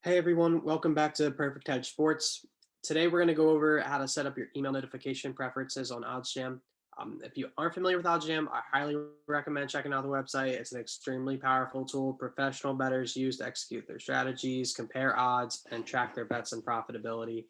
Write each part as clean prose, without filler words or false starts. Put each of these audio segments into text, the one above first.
Hey everyone, welcome back to Perfect Hedge Sports. Today we're going to go over how to set up your email notification preferences on OddsJam. If you aren't familiar with OddsJam, I highly recommend checking out the website. It's an extremely powerful tool professional bettors use to execute their strategies, compare odds, and track their bets and profitability.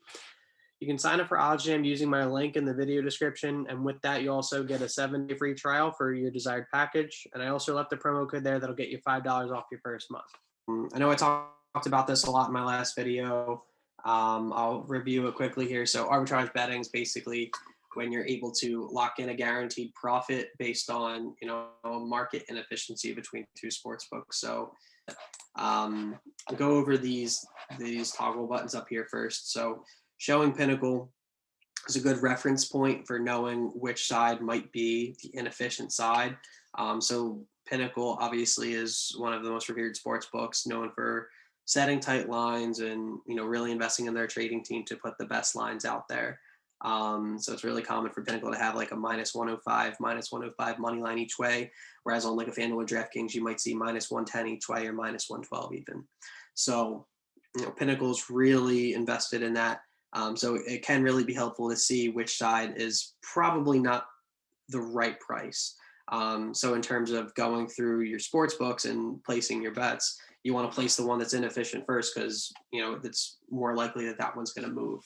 You can sign up for OddsJam using my link in the video description, and with that you also get a 7-day free trial for your desired package. And I also left a promo code there that'll get you $5 off your first month. I know I talked about this a lot in my last video. I'll review it quickly here. So arbitrage betting is basically when you're able to lock in a guaranteed profit based on, market inefficiency between two sports books. So I'll go over these toggle buttons up here first. So showing Pinnacle is a good reference point for knowing which side might be the inefficient side. So Pinnacle obviously is one of the most revered sports books, known for setting tight lines and really investing in their trading team to put the best lines out there. So it's really common for Pinnacle to have like a -105, -105 money line each way, whereas on like a FanDuel or DraftKings, you might see -110 each way or -112 even. So Pinnacle's really invested in that. So it can really be helpful to see which side is probably not the right price. So in terms of going through your sports books and placing your bets, you want to place the one that's inefficient first because it's more likely that one's going to move.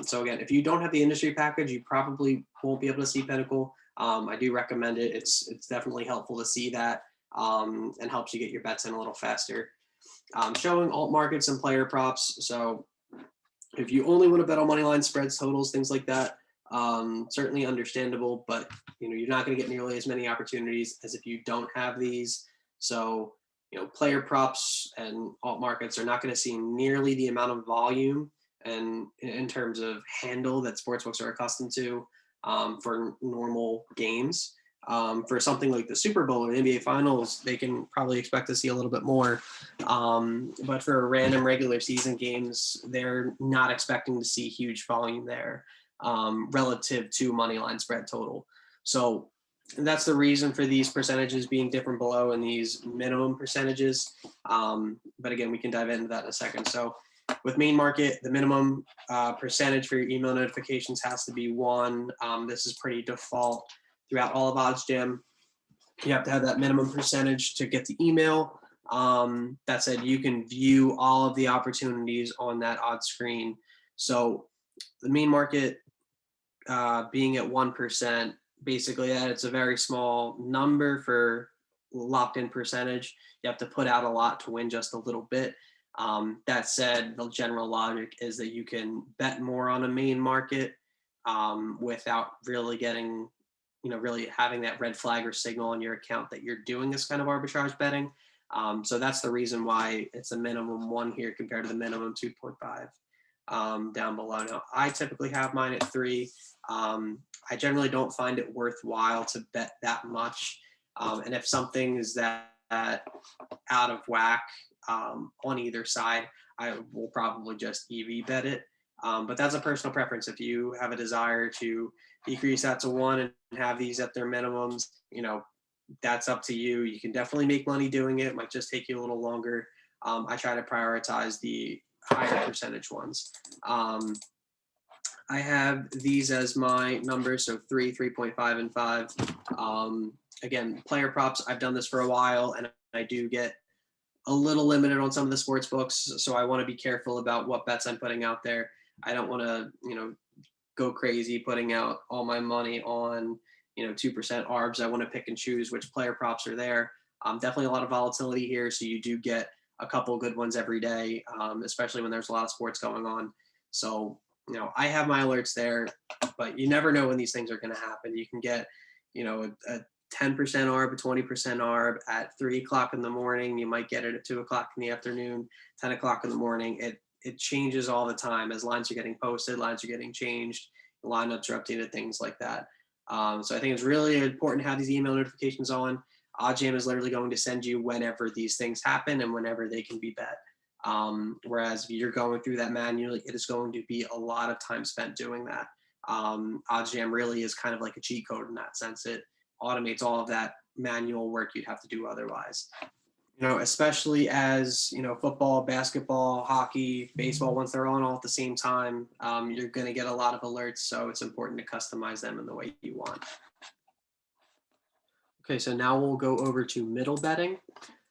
So again, if you don't have the industry package, you probably won't be able to see Pinnacle. I do recommend it. It's definitely helpful to see that and helps you get your bets in a little faster. Showing alt markets and player props. So if you only want to bet on money line spreads, totals, things like that, certainly understandable, but you're not going to get nearly as many opportunities as if you don't have these. So player props and alt markets are not going to see nearly the amount of volume and in terms of handle that sportsbooks are accustomed to for normal games. For something like the Super Bowl or the NBA Finals, they can probably expect to see a little bit more. But for random regular season games, they're not expecting to see huge volume there relative to money line spread total. So that's the reason for these percentages being different below and these minimum percentages. But again, we can dive into that in a second. So with main market, the minimum percentage for your email notifications has to be 1. This is pretty default throughout all of OddsJam. You have to have that minimum percentage to get the email. That said, you can view all of the opportunities on that odds screen. So the main market being at 1%, basically that it's a very small number for locked in percentage. You have to put out a lot to win just a little bit. That said, the general logic is that you can bet more on a main market without really getting, really having that red flag or signal on your account that you're doing this kind of arbitrage betting. So that's the reason why it's a minimum 1 here compared to the minimum 2.5 down below. Now, I typically have mine at 3. I generally don't find it worthwhile to bet that much. And if something is that out of whack on either side, I will probably just EV bet it. But that's a personal preference. If you have a desire to decrease that to 1 and have these at their minimums, that's up to you. You can definitely make money doing it. It might just take you a little longer. I try to prioritize the higher percentage ones. I have these as my numbers, so 3, 3.5, and 5. Again, player props, I've done this for a while, and I do get a little limited on some of the sports books, so I want to be careful about what bets I'm putting out there. I don't want to, go crazy putting out all my money on, 2% ARBs. I want to pick and choose which player props are there. Definitely a lot of volatility here, so you do get a couple good ones every day, especially when there's a lot of sports going on. So, I have my alerts there, but you never know when these things are going to happen. You can get, a 10% ARB, a 20% ARB at 3 o'clock in the morning. You might get it at 2 o'clock in the afternoon, 10 o'clock in the morning. It changes all the time as lines are getting posted, lines are getting changed, lineups are updated, things like that. So I think it's really important to have these email notifications on. OddsJam is literally going to send you whenever these things happen and whenever they can be bet. Whereas if you're going through that manually, it is going to be a lot of time spent doing that. OddsJam really is kind of like a cheat code in that sense. It automates all of that manual work you'd have to do otherwise. Especially as, football, basketball, hockey, baseball, once they're on all at the same time, you're going to get a lot of alerts. So it's important to customize them in the way you want. Okay, so now we'll go over to middle betting.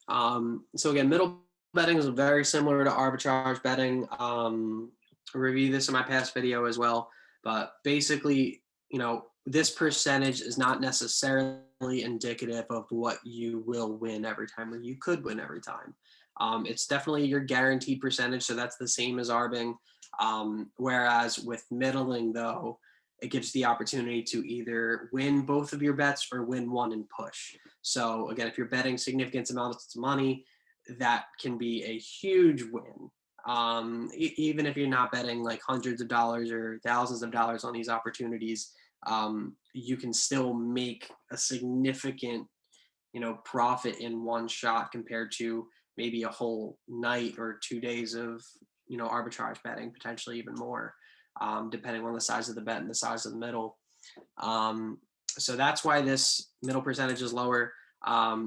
So again, middle betting is very similar to arbitrage betting. I review this in my past video as well, but basically, this percentage is not necessarily indicative of what you will win every time or you could win every time. It's definitely your guaranteed percentage, so that's the same as arbing. Whereas with middling, though, it gives the opportunity to either win both of your bets or win one and push. So again, if you're betting significant amounts of money, that can be a huge win. Even if you're not betting like hundreds of dollars or thousands of dollars on these opportunities, you can still make a significant, profit in one shot compared to maybe a whole night or 2 days of, arbitrage betting, potentially even more, depending on the size of the bet and the size of the middle. So that's why this middle percentage is lower.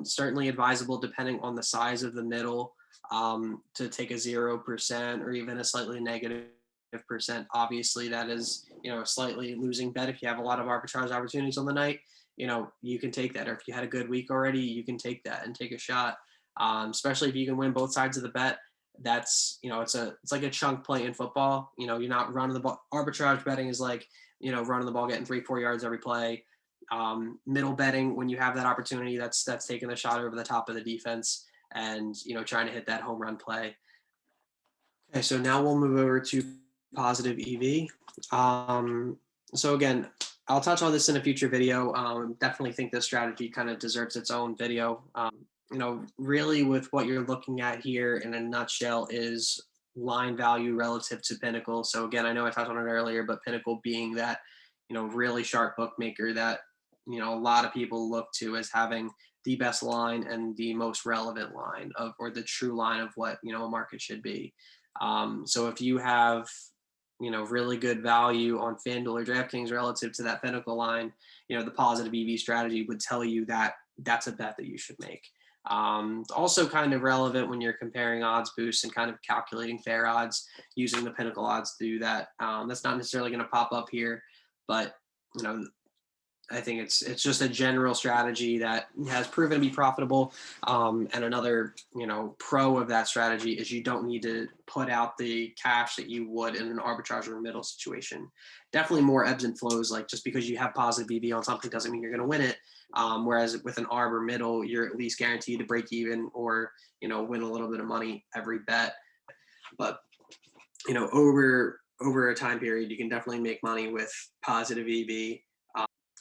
Certainly advisable, depending on the size of the middle, to take a 0% or even a slightly negative percent. Obviously, that is, a slightly losing bet. If you have a lot of arbitrage opportunities on the night, you can take that. Or if you had a good week already, you can take that and take a shot. Especially if you can win both sides of the bet. That's, it's like a chunk play in football. You're not running the ball. Arbitrage betting is like, running the ball, getting 3-4 yards every play. Middle betting, when you have that opportunity, that's taking the shot over the top of the defense and, trying to hit that home run play. Okay, so now we'll move over to positive EV. So again, I'll touch on this in a future video. Definitely think this strategy kind of deserves its own video. Really with what you're looking at here in a nutshell is line value relative to Pinnacle. So again, I know I touched on it earlier, but Pinnacle being that, really sharp bookmaker that, a lot of people look to as having the best line and the most relevant line of, or the true line of what, a market should be. So if you have, really good value on FanDuel or DraftKings relative to that Pinnacle line, the positive EV strategy would tell you that that's a bet that you should make. Also kind of relevant when you're comparing odds boosts and kind of calculating fair odds using the Pinnacle odds to do that. That's not necessarily going to pop up here, but I think it's just a general strategy that has proven to be profitable. And another, pro of that strategy is you don't need to put out the cash that you would in an arbitrage or middle situation. Definitely more ebbs and flows. Like just because you have positive EV on something doesn't mean you're going to win it. Whereas with an arb or middle, you're at least guaranteed to break even or, win a little bit of money every bet. But, over a time period, you can definitely make money with positive EV.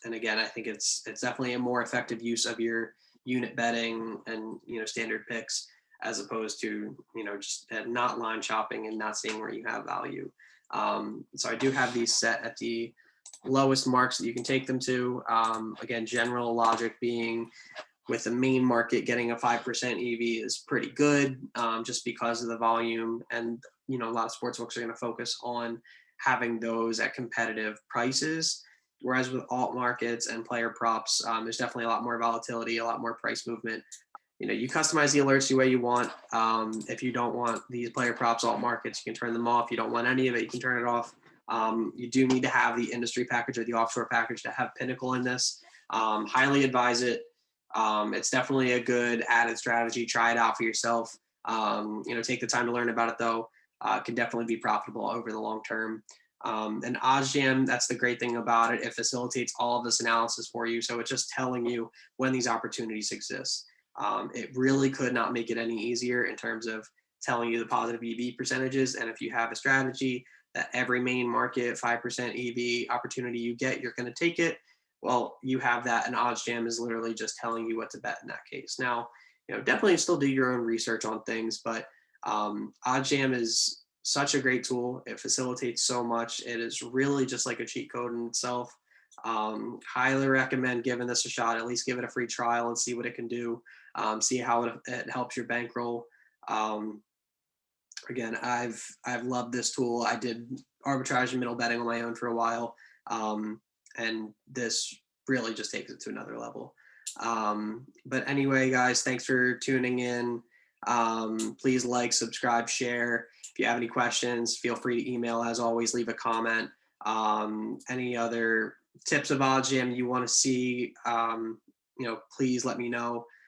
And again, I think it's definitely a more effective use of your unit betting and, standard picks as opposed to, just not line shopping and not seeing where you have value. So I do have these set at the lowest marks that you can take them to. Again, general logic being with the main market getting a 5% EV is pretty good, just because of the volume. And, a lot of sportsbooks are going to focus on having those at competitive prices. Whereas with alt markets and player props, there's definitely a lot more volatility, a lot more price movement. You customize the alerts the way you want. If you don't want these player props, alt markets, you can turn them off. You don't want any of it, you can turn it off. You do need to have the industry package or the offshore package to have Pinnacle in this. Highly advise it. It's definitely a good added strategy. Try it out for yourself. Take the time to learn about it though. Can definitely be profitable over the long term. And OddsJam, that's the great thing about it. It facilitates all of this analysis for you. So it's just telling you when these opportunities exist. It really could not make it any easier in terms of telling you the positive EV percentages. And if you have a strategy that every main market 5% EV opportunity you get, you're going to take it. Well, you have that, and OddsJam is literally just telling you what to bet in that case. Now, definitely still do your own research on things, but OddsJam is such a great tool. It facilitates so much. It is really just like a cheat code in itself. Highly recommend giving this a shot. At least give it a free trial and see what it can do. See how it helps your bankroll. Again, I've loved this tool. I did arbitrage and middle betting on my own for a while, and this really just takes it to another level. But anyway, guys, thanks for tuning in. Please like, subscribe, share. If you have any questions, feel free to email. As always, leave a comment. Any other tips of OddsJam you want to see, please let me know.